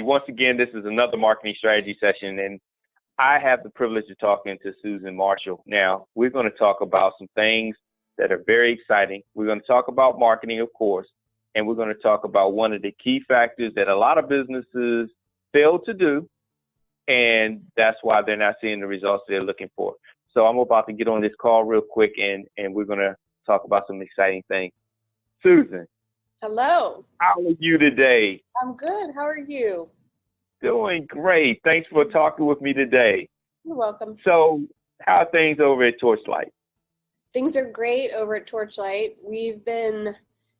everybody. Once again, this is another marketing strategy session, and I have the privilege of talking to Susan Marshall. Now, we're going to talk about some things that are very exciting. We're going to talk about marketing, of course, and we're going to talk about one of the key factors that a lot of businesses fail to do, and that's why they're not seeing the results they're looking for. So I'm about to get on this call real quick, and we're going to talk about some exciting things. Susan. Hello. How are you today? I'm good. How are you? Doing great. Thanks for talking with me today. You're welcome. So, how are things over at Torchlight? Things are great over at Torchlight. We've been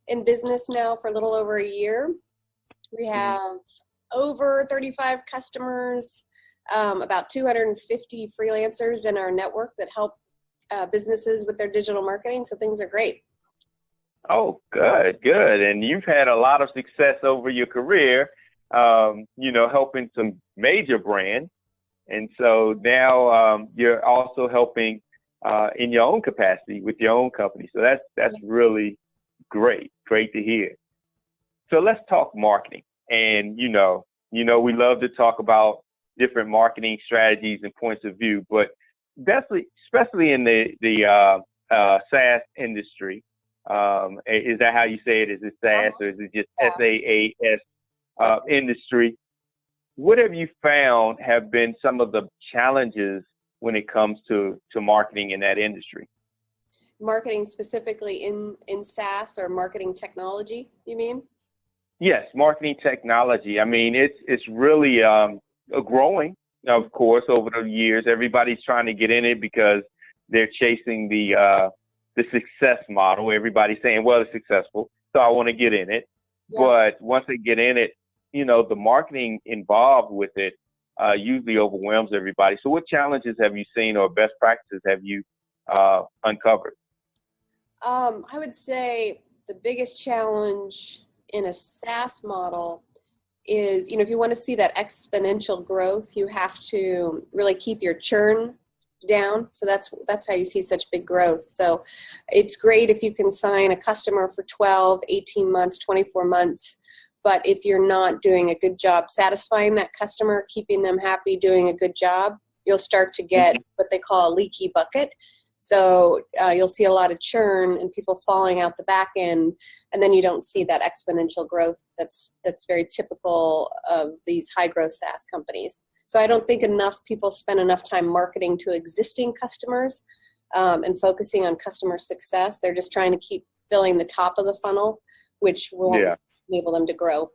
in business now for a little over a year. We have over 35 customers, about 250 freelancers in our network that help businesses with their digital marketing. So things are great. Oh, good. And you've had a lot of success over your career, helping some major brands. And so now you're also helping in your own capacity with your own company. So that's really great. Great to hear. So let's talk marketing. And, we love to talk about different marketing strategies and points of view, but especially in the SaaS industry. Is that how you say it? Is it SaaS or is it just SaaS industry? What have you found have been some of the challenges when it comes to marketing in that industry? Marketing specifically in SaaS or marketing technology, you mean? Yes, marketing technology. I mean, it's really growing, of course, over the years. Everybody's trying to get in it because they're chasing the success model. Everybody's saying, well, it's successful, so I want to get in it. Yeah. But once they get in it, the marketing involved with it usually overwhelms everybody. So what challenges have you seen or best practices have you uncovered? I would say the biggest challenge in a SaaS model is, if you want to see that exponential growth, you have to really keep your churn down. So that's how you see such big growth. So it's great if you can sign a customer for 12, 18 months, 24 months. But if you're not doing a good job satisfying that customer, keeping them happy, doing a good job, you'll start to get what they call a leaky bucket. So you'll see a lot of churn and people falling out the back end, and then you don't see that exponential growth that's very typical of these high growth SaaS companies. So I don't think enough people spend enough time marketing to existing customers and focusing on customer success. They're just trying to keep filling the top of the funnel, which will enable them to grow.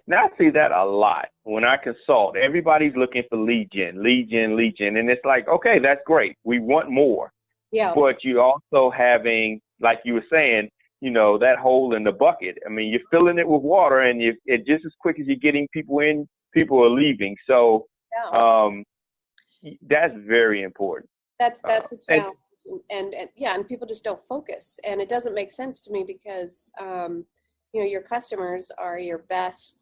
Now, I see that a lot when I consult. Everybody's looking for lead gen. And it's like, okay, that's great. We want more. Yeah. But you're also having, like you were saying, that hole in the bucket. I mean, you're filling it with water, and it just as quick as you're getting people in, people are leaving. So that's very important. That's a challenge. And people just don't focus. And it doesn't make sense to me because, your customers are your best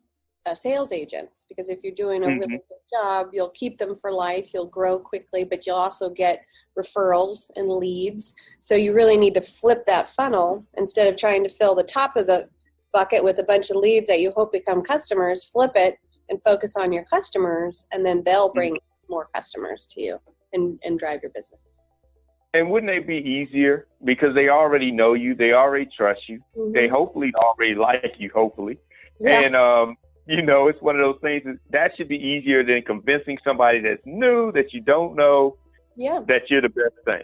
sales agents, because if you're doing a really good job, you'll keep them for life, you'll grow quickly, but you'll also get referrals and leads. So you really need to flip that funnel. Instead of trying to fill the top of the bucket with a bunch of leads that you hope become customers, flip it and focus on your customers, and then they'll bring more customers to you and drive your business. And wouldn't it be easier because they already know you, they already trust you, they hopefully already like you, hopefully. Yeah. And, it's one of those things that should be easier than convincing somebody that's new, that you don't know, that you're the best thing.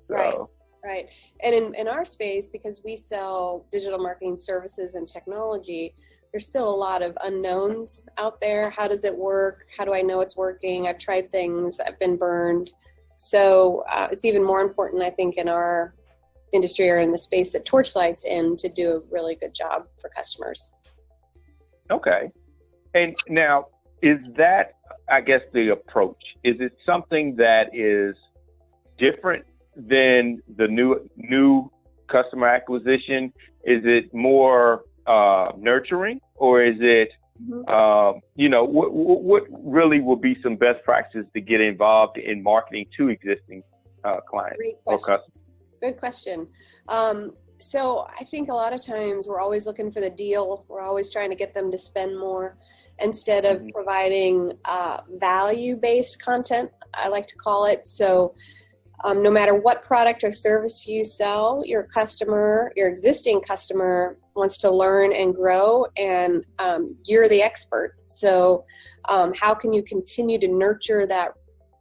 So. Right. And in our space, because we sell digital marketing services and technology, there's still a lot of unknowns out there. How does it work? How do I know it's working? I've tried things. I've been burned. So it's even more important, I think, in our industry or in the space that Torchlight's in to do a really good job for customers. Okay. And now, is that, I guess, the approach? Is it something that is different than the new customer acquisition? Is it more nurturing, or is it, what really will be some best practices to get involved in marketing to existing clients or customers? Good question. So I think a lot of times we're always looking for the deal. We're always trying to get them to spend more. instead of providing value-based content, I like to call it. So no matter what product or service you sell, your customer, your existing customer wants to learn and grow, and you're the expert. So how can you continue to nurture that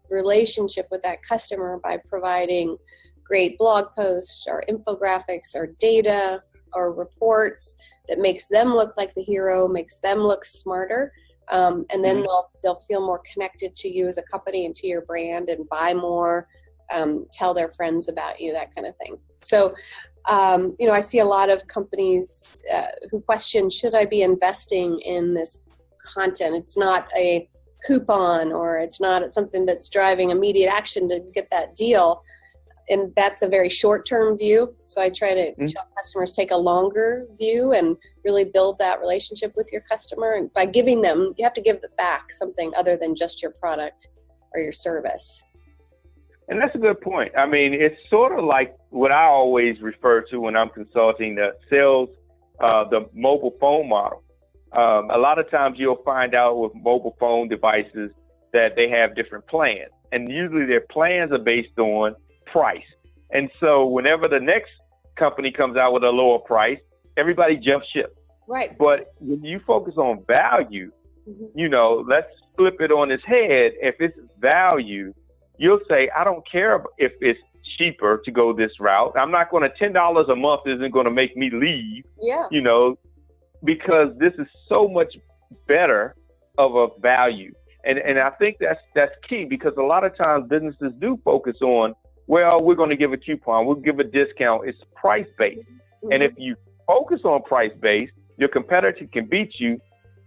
relationship with that customer by providing great blog posts or infographics or data or reports that makes them look like the hero, makes them look smarter, and then they'll feel more connected to you as a company and to your brand and buy more, tell their friends about you, that kind of thing. So, I see a lot of companies who question, should I be investing in this content? It's not a coupon, or it's not something that's driving immediate action to get that deal. And that's a very short-term view. So I try to tell customers, take a longer view and really build that relationship with your customer. And by giving them, you have to give them back something other than just your product or your service. And that's a good point. I mean, it's sort of like what I always refer to when I'm consulting the sales, the mobile phone model. A lot of times you'll find out with mobile phone devices that they have different plans. And usually their plans are based on price. And so whenever the next company comes out with a lower price, everybody jumps ship. Right. But when you focus on value, let's flip it on its head. If it's value, you'll say, I don't care if it's cheaper to go this route. I'm not going to, $10 a month isn't going to make me leave, because this is so much better of a value. And I think that's key, because a lot of times businesses do focus on, well, we're going to give a coupon, we'll give a discount. It's price-based. And if you focus on price-based, your competitor can beat you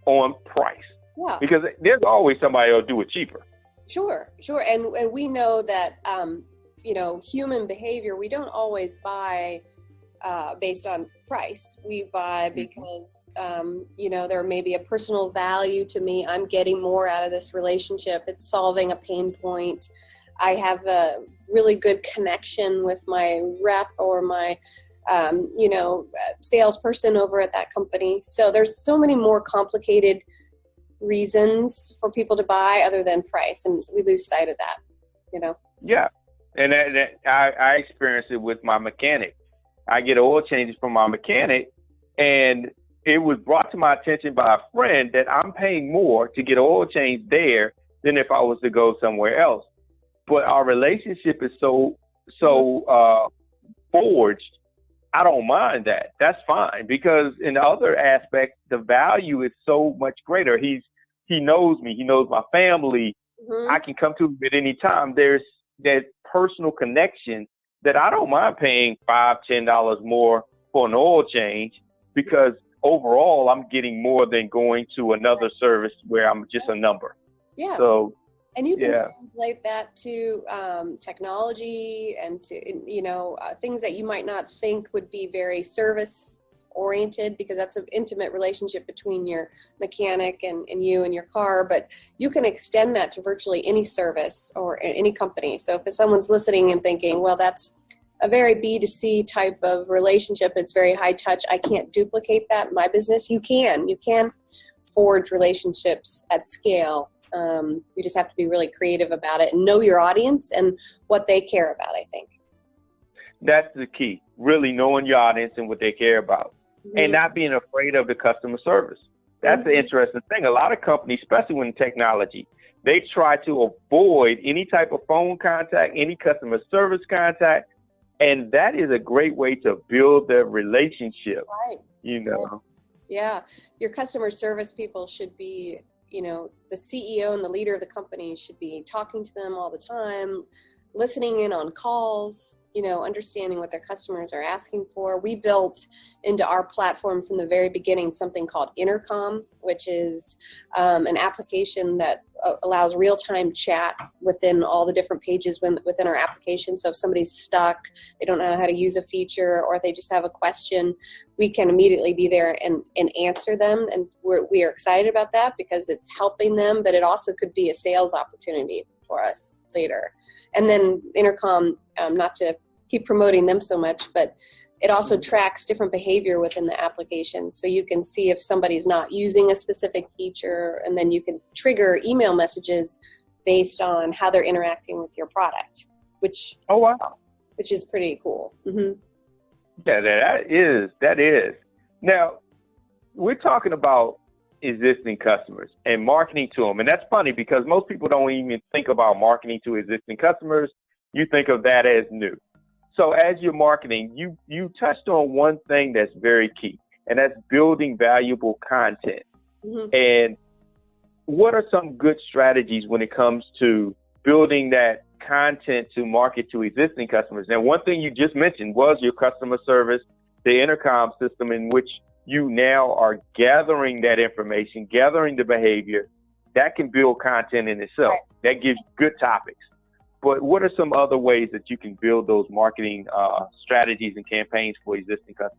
on price. Yeah. Because there's always somebody who'll do it cheaper. Sure. And we know that, human behavior, we don't always buy based on price. We buy because, there may be a personal value to me. I'm getting more out of this relationship. It's solving a pain point. I have a really good connection with my rep or my, salesperson over at that company. So there's so many more complicated reasons for people to buy other than price, and we lose sight of that. Yeah, and I experience it with my mechanic. I get oil changes from my mechanic, and it was brought to my attention by a friend that I'm paying more to get oil change there than if I was to go somewhere else. But our relationship is so forged. I don't mind that. That's fine, because in the other aspect, the value is so much greater. He knows me. He knows my family. I can come to him at any time. There's that personal connection that I don't mind paying $5, $10 more for an oil change, because overall I'm getting more than going to another service where I'm just a number. Yeah. So, and you can translate that to technology and to, things that you might not think would be very service oriented, because that's an intimate relationship between your mechanic and you and your car. But you can extend that to virtually any service or any company. So if someone's listening and thinking, well, that's a very B2C type of relationship, it's very high touch, I can't duplicate that in my business. You can forge relationships at scale. You just have to be really creative about it and know your audience and what they care about, I think. That's the key, really knowing your audience and what they care about, and not being afraid of the customer service. That's the interesting thing. A lot of companies, especially when technology, they try to avoid any type of phone contact, any customer service contact, and that is a great way to build their relationship. Right. Yeah. Your customer service people should be, the CEO and the leader of the company should be talking to them all the time, listening in on calls, understanding what their customers are asking for. We built into our platform from the very beginning something called Intercom, which is an application that allows real-time chat within all the different pages within our application. So if somebody's stuck, they don't know how to use a feature, or if they just have a question, we can immediately be there and answer them. And we are excited about that because it's helping them, but it also could be a sales opportunity for us later. And then Intercom, not to keep promoting them so much, but it also tracks different behavior within the application. So you can see if somebody's not using a specific feature, and then you can trigger email messages based on how they're interacting with your product, which Oh, wow. which is pretty cool. Mm-hmm. Yeah, that is. Now, we're talking about existing customers and marketing to them. And that's funny because most people don't even think about marketing to existing customers. You think of that as new. So as you're marketing, you touched on one thing that's very key, and that's building valuable content. Mm-hmm. And what are some good strategies when it comes to building that content to market to existing customers? Now, one thing you just mentioned was your customer service, the intercom system in which you now are gathering that information, gathering the behavior. That can build content in itself. Right. That gives good topics. But what are some other ways that you can build those marketing strategies and campaigns for existing customers?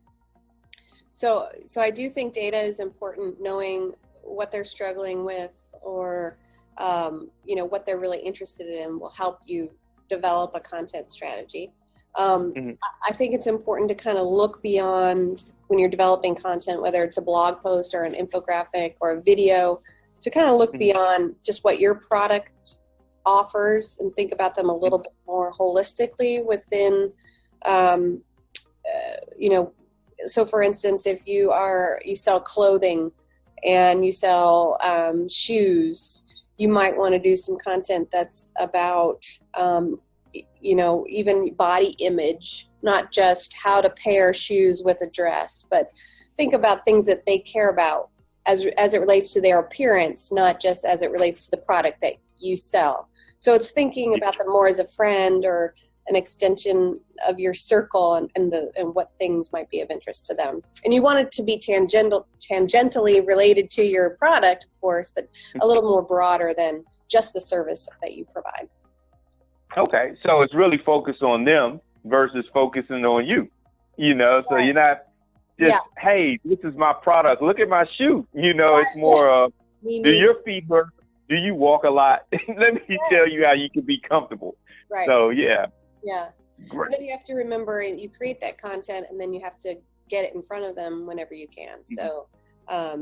So I do think data is important. Knowing what they're struggling with, or what they're really interested in, will help you develop a content strategy. I think it's important to kind of look beyond when you're developing content, whether it's a blog post or an infographic or a video, to kind of look beyond just what your product offers and think about them a little bit more holistically within, so for instance, if you sell clothing and you sell shoes, you might want to do some content that's about, even body image, not just how to pair shoes with a dress, but think about things that they care about as it relates to their appearance, not just as it relates to the product that you sell. So it's thinking about them more as a friend or an extension of your circle, and what things might be of interest to them. And you want it to be tangentially related to your product, of course, but a little more broader than just the service that you provide. Okay, so it's really focused on them versus focusing on you. So you're not just, hey, this is my product. Look at my shoe. It's more of, do your feet hurt? Do you walk a lot? Let me tell you how you can be comfortable. Right. So, yeah. Yeah. Great. And then you have to remember, you create that content, and then you have to get it in front of them whenever you can. So a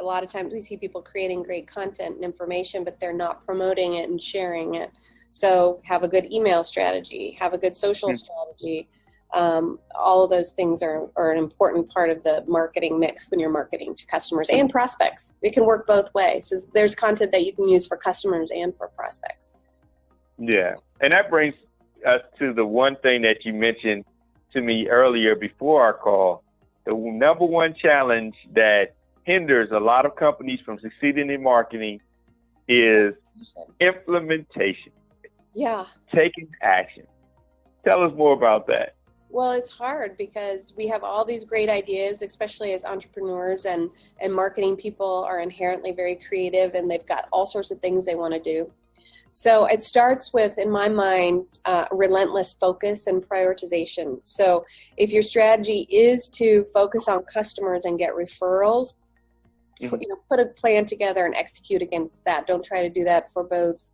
lot of times we see people creating great content and information, but they're not promoting it and sharing it. So have a good email strategy, have a good social strategy. All of those things are an important part of the marketing mix when you're marketing to customers and prospects. It can work both ways. So there's content that you can use for customers and for prospects. Yeah. And that brings us to the one thing that you mentioned to me earlier before our call. The number one challenge that hinders a lot of companies from succeeding in marketing is implementation. Yeah. Taking action. Tell us more about that. Well, it's hard because we have all these great ideas, especially as entrepreneurs, and marketing people are inherently very creative, and they've got all sorts of things they want to do. So it starts with, in my mind, relentless focus and prioritization. So if your strategy is to focus on customers and get referrals, put a plan together and execute against that. Don't try to do that for both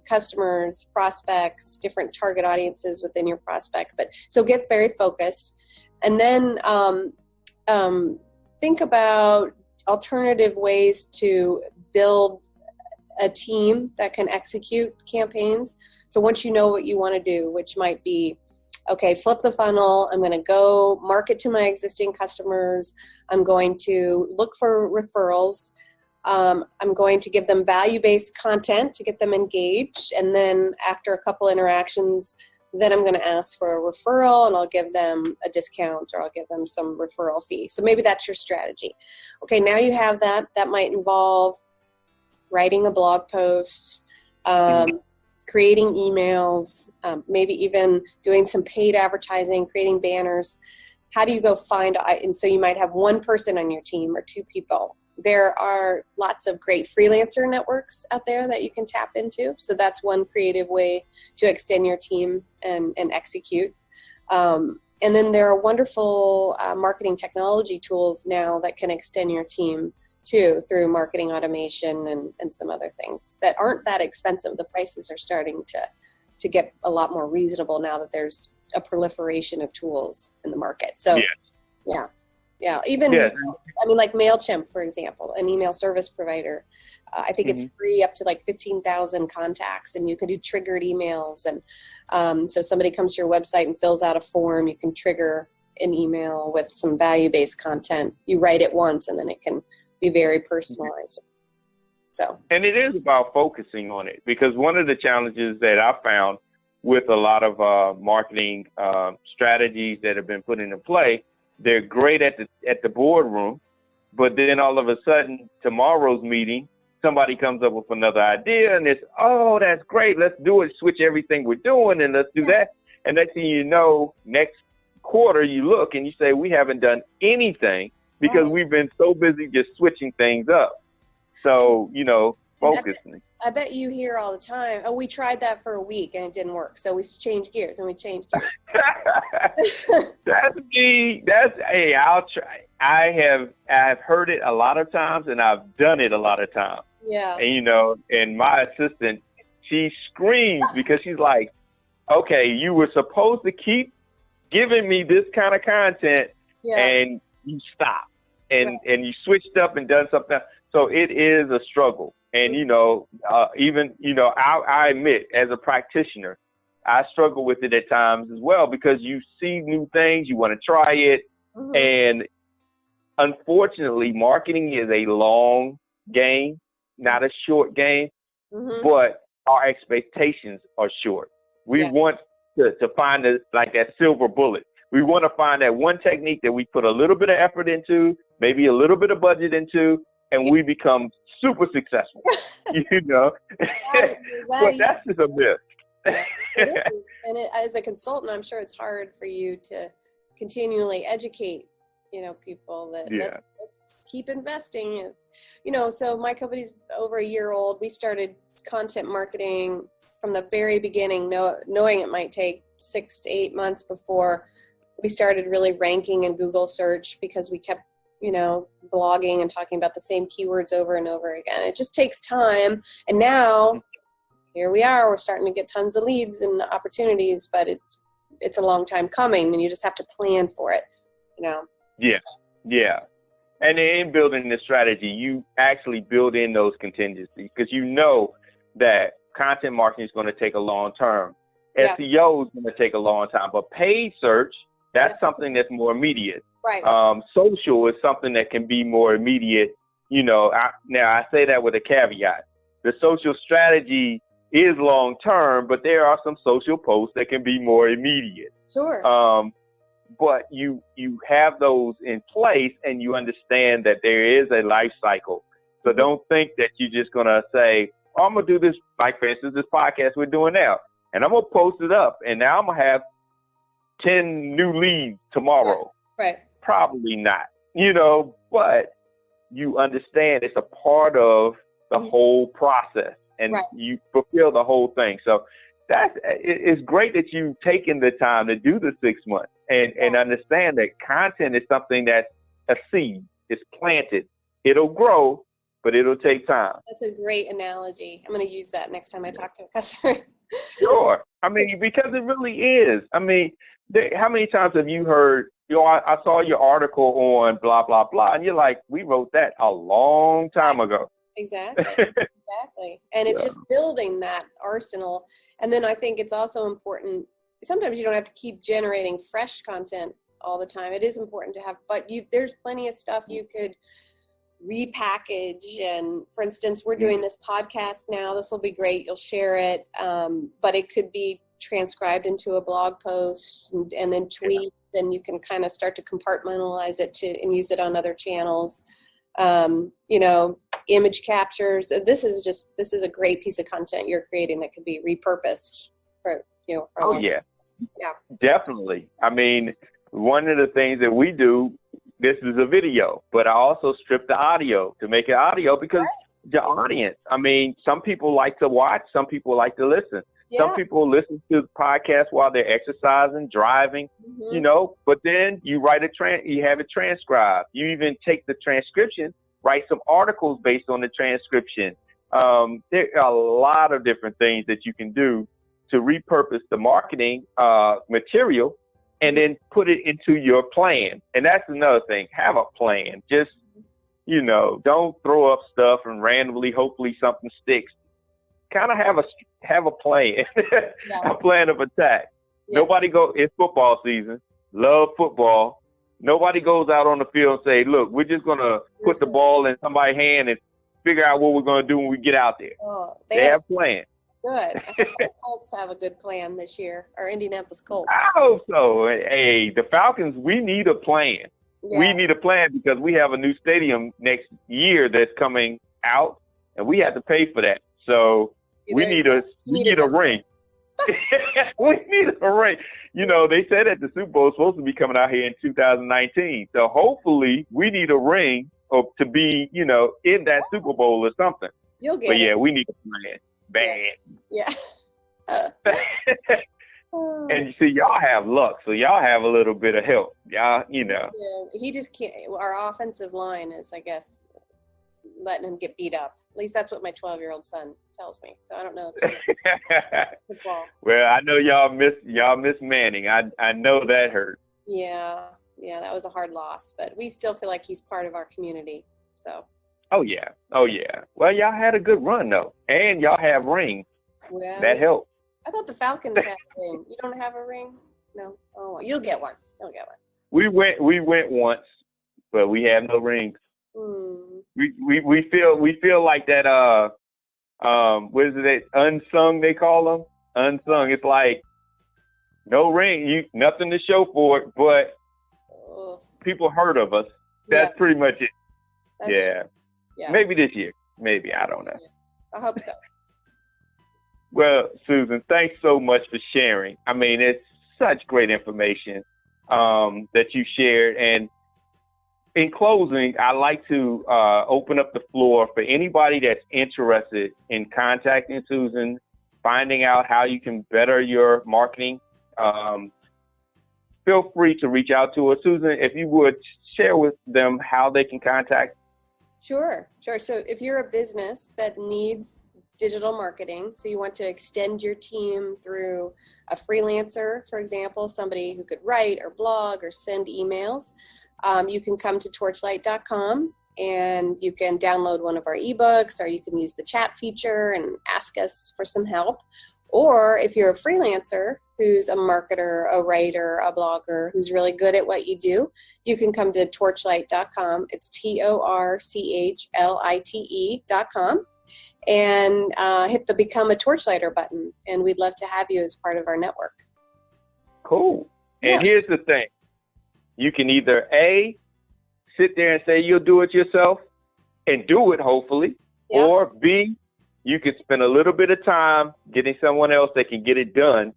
customers, prospects, different target audiences within your prospect. So get very focused, and then think about alternative ways to build a team that can execute campaigns. So once you know what you want to do, which might be, okay, flip the funnel, I'm going to go market to my existing customers. I'm going to look for referrals. I'm going to give them value-based content to get them engaged. And then after a couple interactions, then I'm going to ask for a referral, and I'll give them a discount, or I'll give them some referral fee. So maybe that's your strategy. Okay, now you have that. That might involve writing a blog post, creating emails, maybe even doing some paid advertising, creating banners. How do you go find, and so you might have one person on your team or two people. There are lots of great freelancer networks out there that you can tap into. So that's one creative way to extend your team and execute. And then there are wonderful marketing technology tools now that can extend your team too, through marketing automation and some other things that aren't that expensive. The prices are starting to get a lot more reasonable now that there's a proliferation of tools in the market. So Yeah. yeah. Yeah. Even, Yes. I mean, like MailChimp, for example, an email service provider, I think it's free up to like 15,000 contacts, and you can do triggered emails. And so somebody comes to your website and fills out a form, you can trigger an email with some value-based content. You write it once and then it can be very personalized. So, and it is about focusing on it, because one of the challenges that I found with a lot of marketing strategies that have been put into play, they're great at the boardroom, but then all of a sudden, tomorrow's meeting, somebody comes up with another idea, and it's, oh, that's great, let's do it, switch everything we're doing, and let's do that. And next thing you know, next quarter, you look and you say, we haven't done anything because we've been so busy just switching things up. So, focusing. I bet you hear all the time, oh, we tried that for a week and it didn't work, so we changed gears and we changed gears. That's me. Hey, I'll try. I've heard it a lot of times, and I've done it a lot of times. Yeah. And, and my assistant, she screams because she's like, okay, you were supposed to keep giving me this kind of content, and you stopped and you switched up and done something. So it is a struggle. And, I admit, as a practitioner, I struggle with it at times as well, because you see new things, you want to try it. And unfortunately, marketing is a long game, not a short game, but our expectations are short. We want to find that silver bullet. We want to find that one technique that we put a little bit of effort into, maybe a little bit of budget into, and we become super successful, But that's just a myth. It is. And as a consultant, I'm sure it's hard for you to continually educate, people that let's keep investing. It's, so my company's over a year old. We started content marketing from the very beginning, knowing it might take 6 to 8 months before we started really ranking in Google search, because we kept blogging and talking about the same keywords over and over again. It just takes time. And now here we are, we're starting to get tons of leads and opportunities, but it's a long time coming, and you just have to plan for it, Yeah. And in building this strategy, you actually build in those contingencies, because that content marketing is going to take a long term. SEO is going to take a long time, but paid search, that's something that's more immediate. Right. Social is something that can be more immediate. Now I say that with a caveat. The social strategy is long term, but there are some social posts that can be more immediate. Sure. But you have those in place, and you understand that there is a life cycle. So don't think that you're just gonna say, oh, I'm gonna do this, like for instance, this podcast we're doing now, and I'm gonna post it up, and now I'm gonna have 10 new leads tomorrow. Right. Probably not, but you understand it's a part of the whole process, and you fulfill the whole thing. So it's great that you've taken the time to do the 6 months and understand that content is something that's a seed. It's planted. It'll grow, but it'll take time. That's a great analogy. I'm going to use that next time I talk to a customer. Sure. Because it really is. How many times have you heard, I saw your article on blah, blah, blah, and you're like, we wrote that a long time ago. Exactly. Exactly. And it's just building that arsenal. And then I think it's also important, sometimes you don't have to keep generating fresh content all the time. It is important to have, but there's plenty of stuff you could repackage. And for instance, we're doing this podcast now. This will be great. You'll share it. But it could be transcribed into a blog post and then tweet. Then you can kind of start to compartmentalize it and use it on other channels. Image captures. This is a great piece of content you're creating that could be repurposed for. Yeah, definitely. One of the things that we do, this is a video, but I also strip the audio to make it audio, because the audience, some people like to watch, some people like to listen. Some people listen to the podcast while they're exercising, driving, but then you write you have it transcribed. You even take the transcription, write some articles based on the transcription. There are a lot of different things that you can do to repurpose the marketing material and then put it into your plan. And that's another thing. Have a plan. Just, don't throw up stuff and randomly, hopefully something sticks. Kind of have a plan, a plan of attack. Yeah. It's football season. Love football. Nobody goes out on the field and say, look, we're just going to put the ball in somebody's hand and figure out what we're going to do when we get out there. Oh, they have plans. Good. I hope the Colts have a good plan this year, or Indianapolis Colts. I hope so. Hey, the Falcons, we need a plan. Yeah. We need a plan because we have a new stadium next year that's coming out, and we have to pay for that. So we need a ring. We need a ring. They said that the Super Bowl is supposed to be coming out here in 2019. So hopefully we need a ring to be, in that Super Bowl or something. You'll get it. But yeah, we need a plan. Bad. Yeah. And you see, y'all have luck, so y'all have a little bit of help. Y'all, Yeah, he just can't. Our offensive line is, I guess, letting him get beat up. At least that's what my 12-year-old son tells me. So I don't know. Football. Well, I know y'all miss Manning. I know that hurt. Yeah, that was a hard loss, but we still feel like he's part of our community. So. Oh yeah. Well, y'all had a good run though, and y'all have rings. Well, that helped. I thought the Falcons had a ring. You don't have a ring? No. Oh, you'll get one. We went once, but we have no rings. We feel like that. What is it? Unsung, they call them. Unsung. It's like no ring, nothing to show for it, but people heard of us. That's pretty much it. Yeah. Maybe this year. Maybe, I don't know. I hope so. Well, Susan, thanks so much for sharing. I mean, it's such great information that you shared. And in closing, I'd like to open up the floor for anybody that's interested in contacting Susan, finding out how you can better your marketing. Feel free to reach out to us. Susan, if you would share with them how they can contact. Sure. So if you're a business that needs digital marketing, so you want to extend your team through a freelancer, for example, somebody who could write or blog or send emails, you can come to torchlight.com and you can download one of our ebooks, or you can use the chat feature and ask us for some help. Or if you're a freelancer who's a marketer, a writer, a blogger, who's really good at what you do, you can come to torchlight.com. It's TORCHLITE.com and hit the Become a Torchlighter button. And we'd love to have you as part of our network. Cool. And here's the thing. You can either A, sit there and say you'll do it yourself and do it, hopefully, or B, you can spend a little bit of time getting someone else that can get it done,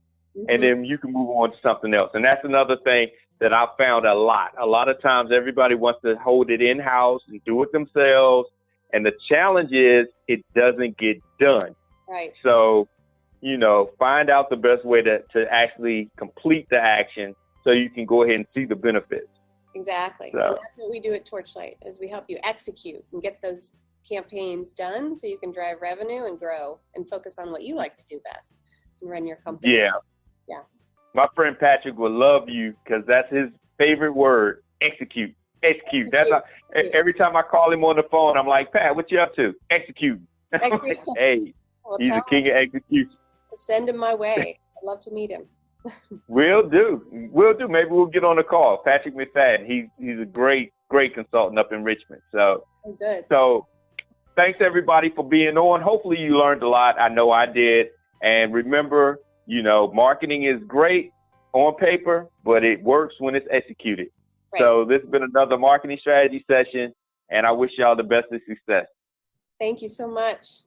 and then you can move on to something else. And that's another thing that I've found a lot. A lot of times everybody wants to hold it in-house and do it themselves, and the challenge is it doesn't get done. Right. So, find out the best way to actually complete the action so you can go ahead and see the benefits. Exactly. So. And that's what we do at Torchlight, is we help you execute and get those campaigns done so you can drive revenue and grow and focus on what you like to do best and run your company. Yeah. My friend Patrick would love you because that's his favorite word, execute. That's every time I call him on the phone, I'm like, Pat, what you up to? Execute. Like, hey, he's the king of execution. Send him my way. I'd love to meet him. Will do. Maybe we'll get on the call. Patrick McFadden. He's a great consultant up in Richmond. So, good. So thanks everybody for being on. Hopefully you learned a lot. I know I did. And remember, marketing is great on paper, but it works when it's executed. Right. So this has been another marketing strategy session, and I wish y'all the best of success. Thank you so much.